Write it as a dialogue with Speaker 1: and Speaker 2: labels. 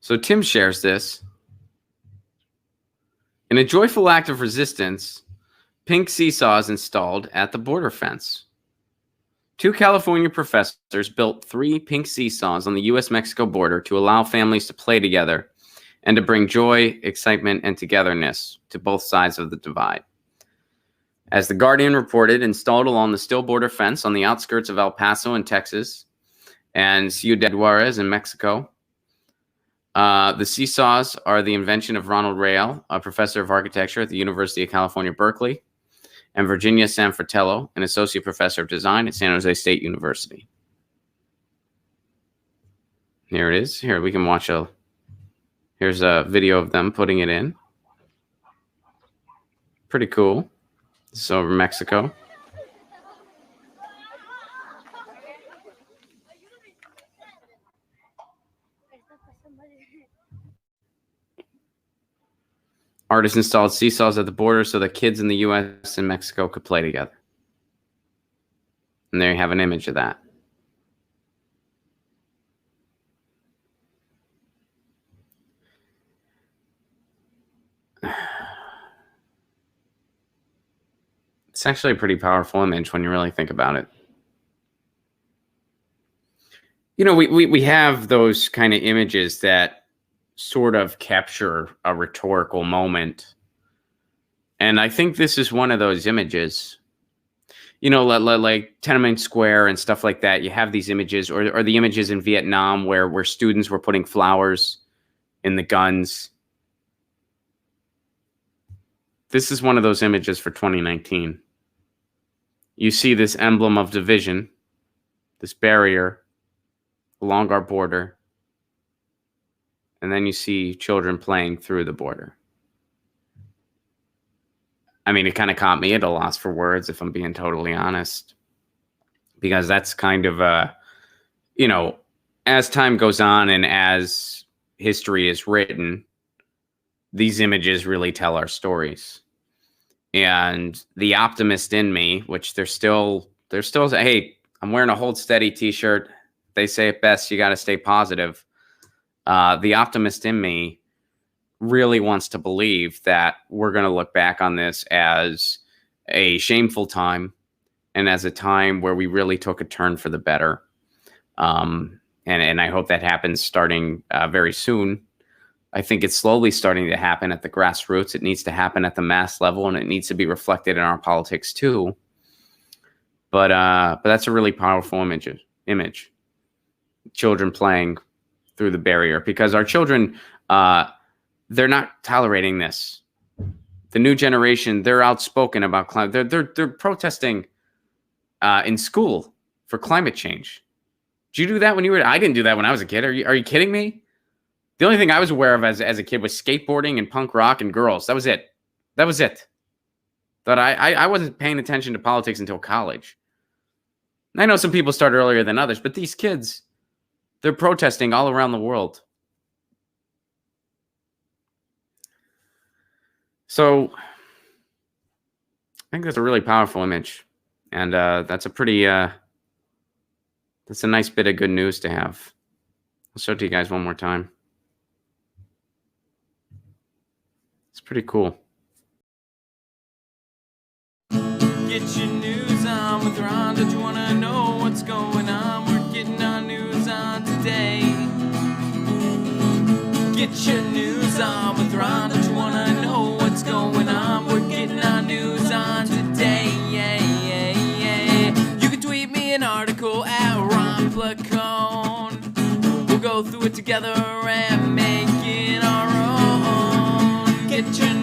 Speaker 1: So Tim shares this. In a joyful act of resistance, pink seesaws installed at the border fence. 2 California professors built 3 pink seesaws on the U.S.-Mexico border to allow families to play together and to bring joy, excitement, and togetherness to both sides of the divide. As The Guardian reported, installed along the still border fence on the outskirts of El Paso in Texas and Ciudad Juarez in Mexico, the seesaws are the invention of Ronald Real, a professor of architecture at the University of California, Berkeley, and Virginia Sanfratello, an associate professor of design at San Jose State University. Here it is. Here, we can watch here's a video of them putting it in. Pretty cool. This is over Mexico. Artists installed seesaws at the border so that kids in the U.S. and Mexico could play together. And there you have an image of that. It's actually a pretty powerful image when you really think about it. You know, we have those kind of images that sort of capture a rhetorical moment. And I think this is one of those images. You know, like Tiananmen Square and stuff like that. You have these images, or the images in Vietnam where students were putting flowers in the guns. This is one of those images for 2019. You see this emblem of division, this barrier along our border. And then you see children playing through the border. I mean, it kind of caught me at a loss for words, if I'm being totally honest. Because that's kind of, you know, as time goes on and as history is written, these images really tell our stories. And the optimist in me, which they're still, hey, I'm wearing a Hold Steady t-shirt. They say it best, you got to stay positive. The optimist in me really wants to believe that we're going to look back on this as a shameful time and as a time where we really took a turn for the better. And I hope that happens starting very soon. I think it's slowly starting to happen at the grassroots. It needs to happen at the mass level, and it needs to be reflected in our politics too. But that's a really powerful image. Children playing through the barrier, because our children, they're not tolerating this. The new generation, they're outspoken about climate. They're protesting in school for climate change. Did you do that when you were? I didn't do that when I was a kid. Are you kidding me? The only thing I was aware of as a kid was skateboarding and punk rock and girls. That was it. But I wasn't paying attention to politics until college. I know some people start earlier than others, but these kids, they're protesting all around the world. So I think that's a really powerful image. And that's a pretty, that's a nice bit of good news to have. I'll show it to you guys one more time. It's pretty cool.
Speaker 2: Get your news on with Ron. Don't you want to know what's going on? We're getting our news on today. Get your news on with Ron. Don't you want to know what's going on? We're getting our news on today. You can tweet me an article at Ron Placone. We'll go through it together and make it our own. Get your